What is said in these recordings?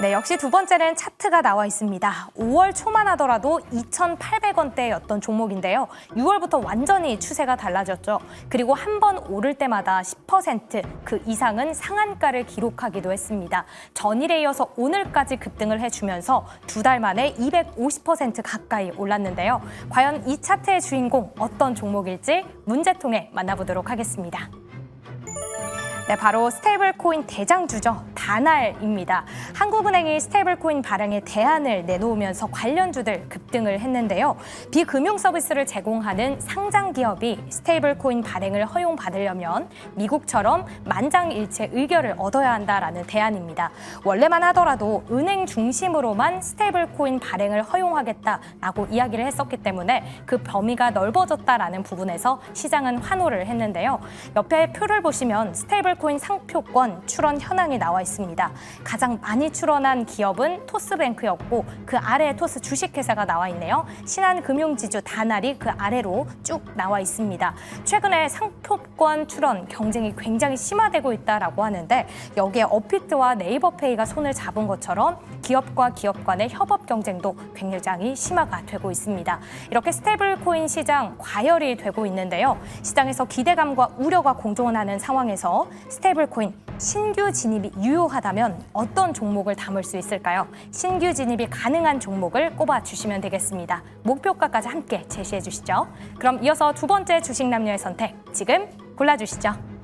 네, 역시 두 번째는 차트가 나와 있습니다. 5월 초만 하더라도 2,800원대였던 종목인데요. 6월부터 완전히 추세가 달라졌죠. 그리고 한 번 오를 때마다 10% 이상은 상한가를 기록하기도 했습니다. 전일에 이어서 오늘까지 급등을 해주면서 두 달 만에 250% 가까이 올랐는데요. 과연 이 차트의 주인공 어떤 종목일지 문제통해 만나보도록 하겠습니다. 네, 바로 스테이블코인 대장주죠. 다날입니다. 한국은행이 스테이블코인 발행에 대안을 내놓으면서 관련주들 급등을 했는데요. 비금융 서비스를 제공하는 상장 기업이 스테이블코인 발행을 허용받으려면 미국처럼 만장일치 의결을 얻어야 한다라는 대안입니다. 원래만 하더라도 은행 중심으로만 스테이블코인 발행을 허용하겠다라고 이야기를 했었기 때문에 그 범위가 넓어졌다라는 부분에서 시장은 환호를 했는데요. 옆에 표를 보시면 스테이블코인 상표권 출원 현황이 나와 있습니다. 가장 많이 출원한 기업은 토스뱅크였고 그 아래에 토스 주식회사가 나와 있네요. 신한금융지주 다날이 그 아래로 쭉 나와 있습니다. 최근에 상표권 출원 경쟁이 굉장히 심화되고 있다라고 하는데 여기에 업비트와 네이버페이가 손을 잡은 것처럼 기업과 기업 간의 협업 경쟁도 굉장히 심화가 되고 있습니다. 이렇게 스테이블코인 시장 과열이 되고 있는데요. 시장에서 기대감과 우려가 공존하는 상황에서 스테이블코인 신규 진입이 유효하다면 어떤 종목을 담을 수 있을까요? 신규 진입이 가능한 종목을 꼽아주시면 되겠습니다. 목표가까지 함께 제시해 주시죠. 그럼 이어서 두 번째 주식 남녀의 선택, 지금 골라주시죠.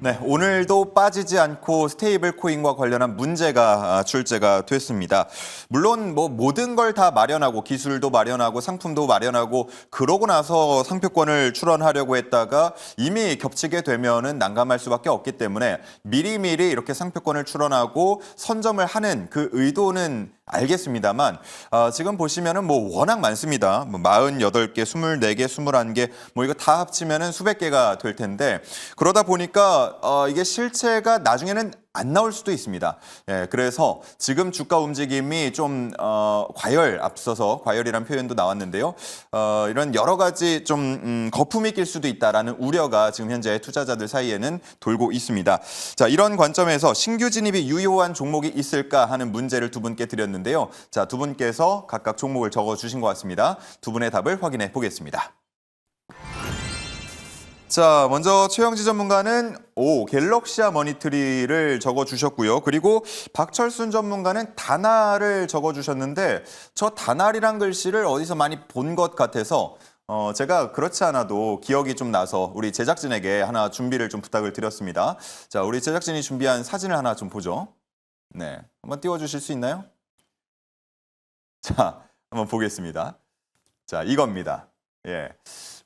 네, 오늘도 빠지지 않고 스테이블 코인과 관련한 문제가 출제가 됐습니다. 물론 뭐 모든 걸 다 마련하고 기술도 마련하고 상품도 마련하고 그러고 나서 상표권을 출원하려고 했다가 이미 겹치게 되면은 난감할 수밖에 없기 때문에 미리미리 이렇게 상표권을 출원하고 선점을 하는 그 의도는 알겠습니다만 지금 보시면은 뭐 워낙 많습니다. 뭐 48개, 24개, 21개 뭐 이거 다 합치면은 수백 개가 될 텐데 그러다 보니까 이게 실체가 나중에는 안 나올 수도 있습니다. 예, 그래서 지금 주가 움직임이 좀 앞서서 과열이라는 표현도 나왔는데요. 이런 여러 가지 좀 거품이 낄 수도 있다라는 우려가 지금 현재 투자자들 사이에는 돌고 있습니다. 자, 이런 관점에서 신규 진입이 유효한 종목이 있을까 하는 문제를 두 분께 드렸는데요. 자, 두 분께서 각각 종목을 적어주신 것 같습니다. 두 분의 답을 확인해 보겠습니다. 자, 먼저 최영지 전문가는 갤럭시아 머니트리를 적어주셨고요. 그리고 박철순 전문가는 다날을 적어주셨는데 저 다날이란 글씨를 어디서 많이 본 것 같아서 제가 그렇지 않아도 기억이 좀 나서 우리 제작진에게 하나 준비를 좀 부탁을 드렸습니다. 자, 우리 제작진이 준비한 사진을 하나 좀 보죠. 네, 한번 띄워주실 수 있나요? 자, 한번 보겠습니다. 자, 이겁니다. 예.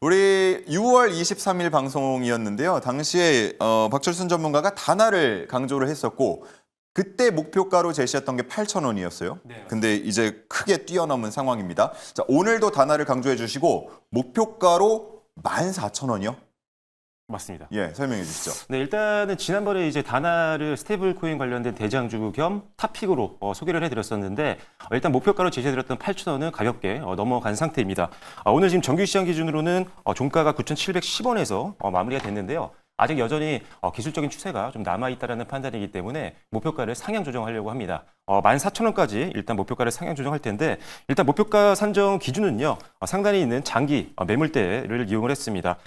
우리 6월 23일 방송이었는데요. 당시에 박철순 전문가가 다날을 강조를 했었고 그때 목표가로 제시했던 게 8,000원이었어요. 네. 근데 이제 크게 뛰어넘은 상황입니다. 자, 오늘도 다날을 강조해 주시고 목표가로 14,000원이요? 맞습니다. 예, 설명해 주시죠. 네, 일단은 지난번에 이제 다날을 스테이블 코인 관련된 대장주 겸 탑픽으로 소개를 해드렸었는데 일단 목표가로 제시해드렸던 8,000원은 가볍게 넘어간 상태입니다. 오늘 지금 정규시장 기준으로는 종가가 9,710원에서 마무리가 됐는데요. 아직 여전히 기술적인 추세가 좀 남아있다는 판단이기 때문에 목표가를 상향 조정하려고 합니다. 14,000원까지 일단 목표가를 상향 조정할 텐데 일단 목표가 산정 기준은요. 상단에 있는 장기 매물대를 이용을 했습니다.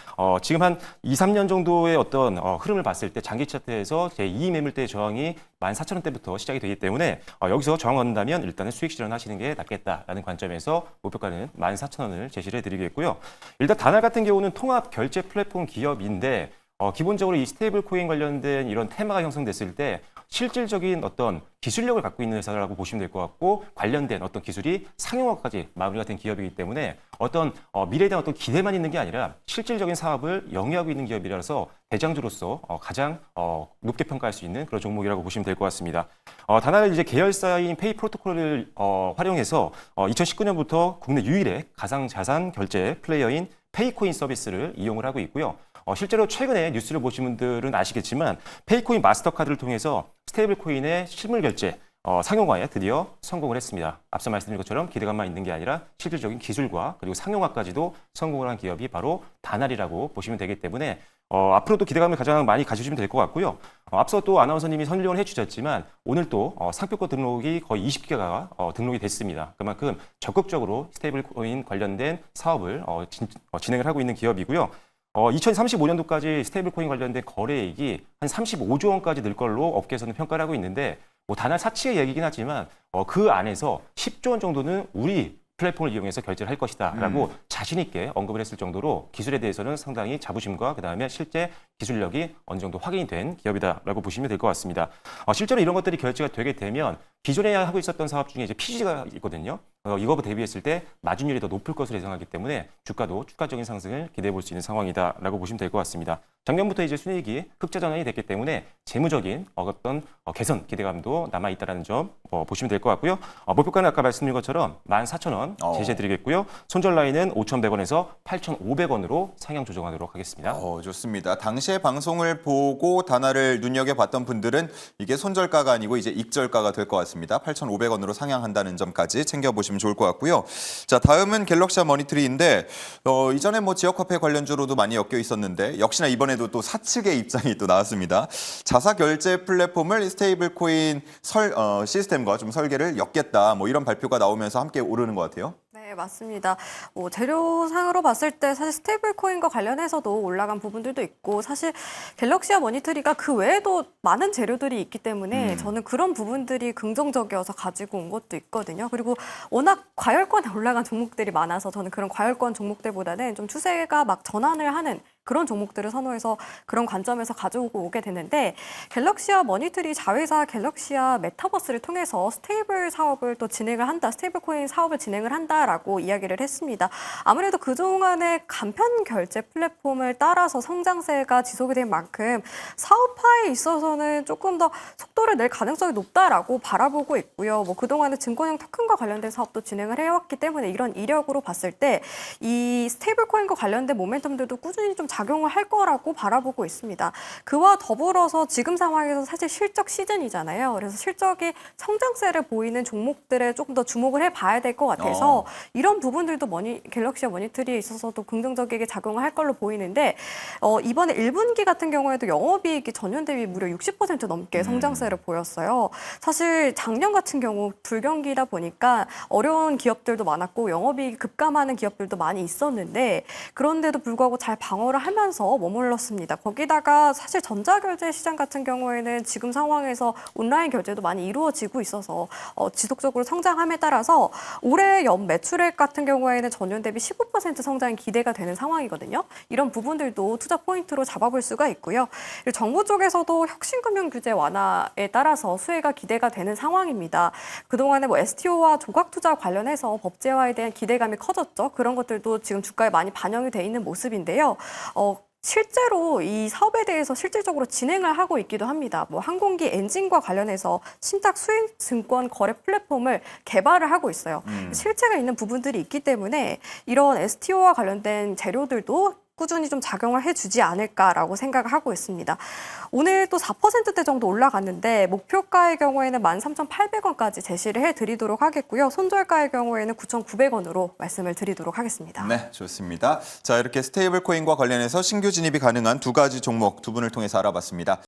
지금 한 2, 3년 정도의 어떤 흐름을 봤을 때 장기 차트에서 제2 매물대 저항이 14,000원대부터 시작이 되기 때문에 여기서 저항 얻는다면 일단은 수익 실현하시는 게 낫겠다라는 관점에서 목표가는 14,000원을 제시를 해드리겠고요. 일단 다날 같은 경우는 통합 결제 플랫폼 기업인데 기본적으로 이 스테이블 코인 관련된 이런 테마가 형성됐을 때 실질적인 어떤 기술력을 갖고 있는 회사라고 보시면 될 것 같고 관련된 어떤 기술이 상용화까지 마무리가 된 기업이기 때문에 어떤 미래에 대한 어떤 기대만 있는 게 아니라 실질적인 사업을 영위하고 있는 기업이라서 대장주로서 가장 높게 평가할 수 있는 그런 종목이라고 보시면 될 것 같습니다. 다날 이제 계열사인 페이 프로토콜을 활용해서 2019년부터 국내 유일의 가상자산 결제 플레이어인 페이코인 서비스를 이용을 하고 있고요. 실제로 최근에 뉴스를 보신 분들은 아시겠지만 페이코인 마스터카드를 통해서 스테이블 코인의 실물 결제, 상용화에 드디어 성공을 했습니다. 앞서 말씀드린 것처럼 기대감만 있는 게 아니라 실질적인 기술과 그리고 상용화까지도 성공을 한 기업이 바로 다날이라고 보시면 되기 때문에 앞으로도 기대감을 가장 많이 가지시면 될 것 같고요. 앞서 또 아나운서님이 설명을 해주셨지만 오늘 또 상표권 등록이 거의 20개가 등록이 됐습니다. 그만큼 적극적으로 스테이블 코인 관련된 사업을 진행을 하고 있는 기업이고요. 2035년도까지 스테이블 코인 관련된 거래액이 한 35조 원까지 늘 걸로 업계에서는 평가를 하고 있는데 뭐 다날 사치의 얘기긴 하지만 그 안에서 10조 원 정도는 우리 플랫폼을 이용해서 결제를 할 것이다라고 자신 있게 언급을 했을 정도로 기술에 대해서는 상당히 자부심과 그다음에 실제 기술력이 어느 정도 확인이 된 기업이다라고 보시면 될 것 같습니다. 실제로 이런 것들이 결제가 되게 되면 기존에 하고 있었던 사업 중에 이제 PG가 있거든요. 이거 대비했을 때 마진율이 더 높을 것으로 예상하기 때문에 주가도 추가적인 상승을 기대해 볼 수 있는 상황이다라고 보시면 될 것 같습니다. 작년부터 이제 순이익이 흑자 전환이 됐기 때문에 재무적인 어떤 개선 기대감도 남아 있다라는 점 보시면 될 것 같고요. 목표가는 아까 말씀드린 것처럼 14,000원 제시해 드리겠고요. 손절 라인은 5,100원에서 8,500원으로 상향 조정하도록 하겠습니다. 좋습니다. 당시에 방송을 보고 다날을 눈여겨봤던 분들은 이게 손절가가 아니고 이제 익절가가 될 것 같습니다. 8,500원으로 상향한다는 점까지 챙겨보시면 좋을 것 같고요. 자, 다음은 갤럭시아 머니트리인데 이전에 뭐 지역화폐 관련주로도 많이 엮여 있었는데 역시나 이번에도 또 사측의 입장이 또 나왔습니다. 자사 결제 플랫폼을 스테이블 코인 시스템과 좀 설계를 엮겠다. 뭐 이런 발표가 나오면서 함께 오르는 것 같아요. 네, 맞습니다. 재료상으로 봤을 때 사실 스테이블 코인과 관련해서도 올라간 부분들도 있고 사실 갤럭시아 머니터리가 그 외에도 많은 재료들이 있기 때문에 저는 그런 부분들이 긍정적이어서 가지고 온 것도 있거든요. 그리고 워낙 과열권에 올라간 종목들이 많아서 저는 그런 과열권 종목들보다는 좀 추세가 막 전환을 하는 그런 종목들을 선호해서 그런 관점에서 가져오고 오게 되는데 갤럭시아 머니터리 자회사 갤럭시아 메타버스를 통해서 스테이블 사업을 또 진행을 한다, 스테이블 코인 사업을 진행을 한다라고 이야기를 했습니다. 아무래도 그동안의 간편 결제 플랫폼을 따라서 성장세가 지속이 된 만큼 사업화에 있어서는 조금 더 속도를 낼 가능성이 높다라고 바라보고 있고요. 뭐 그동안에 증권형 토큰과 관련된 사업도 진행을 해왔기 때문에 이런 이력으로 봤을 때 이 스테이블 코인과 관련된 모멘텀들도 꾸준히 좀 작용을 할 거라고 바라보고 있습니다. 그와 더불어서 지금 상황에서 사실 실적 시즌이잖아요. 그래서 실적이 성장세를 보이는 종목들에 조금 더 주목을 해봐야 될 것 같아서 이런 부분들도 갤럭시아 머니터리에 있어서도 긍정적이게 작용을 할 걸로 보이는데 이번에 1분기 같은 경우에도 영업이익이 전년 대비 무려 60% 넘게 성장세를 보였어요. 사실 작년 같은 경우 불경기다 보니까 어려운 기업들도 많았고 영업이익이 급감하는 기업들도 많이 있었는데 그런데도 불구하고 잘 방어를 하면서 머물렀습니다. 거기다가 사실 전자결제 시장 같은 경우에는 지금 상황에서 온라인 결제도 많이 이루어지고 있어서 지속적으로 성장함에 따라서 올해 연 매출액 같은 경우에는 전년 대비 15% 성장이 기대가 되는 상황이거든요. 이런 부분들도 투자 포인트로 잡아볼 수가 있고요. 정부 쪽에서도 혁신금융 규제 완화에 따라서 수혜가 기대가 되는 상황입니다. 그동안에 뭐 STO와 조각투자 관련해서 법제화에 대한 기대감이 커졌죠. 그런 것들도 지금 주가에 많이 반영이 돼 있는 모습인데요. 실제로 이 사업에 대해서 실질적으로 진행을 하고 있기도 합니다. 뭐 항공기 엔진과 관련해서 신탁 수익 증권 거래 플랫폼을 개발을 하고 있어요. 실체가 있는 부분들이 있기 때문에 이런 STO와 관련된 재료들도 꾸준히 좀 작용을 해주지 않을까라고 생각을 하고 있습니다. 오늘 또 4%대 정도 올라갔는데 목표가의 경우에는 13,800원까지 제시를 해드리도록 하겠고요. 손절가의 경우에는 9,900원으로 말씀을 드리도록 하겠습니다. 네, 좋습니다. 자, 이렇게 스테이블 코인과 관련해서 신규 진입이 가능한 두 가지 종목 두 분을 통해서 알아봤습니다.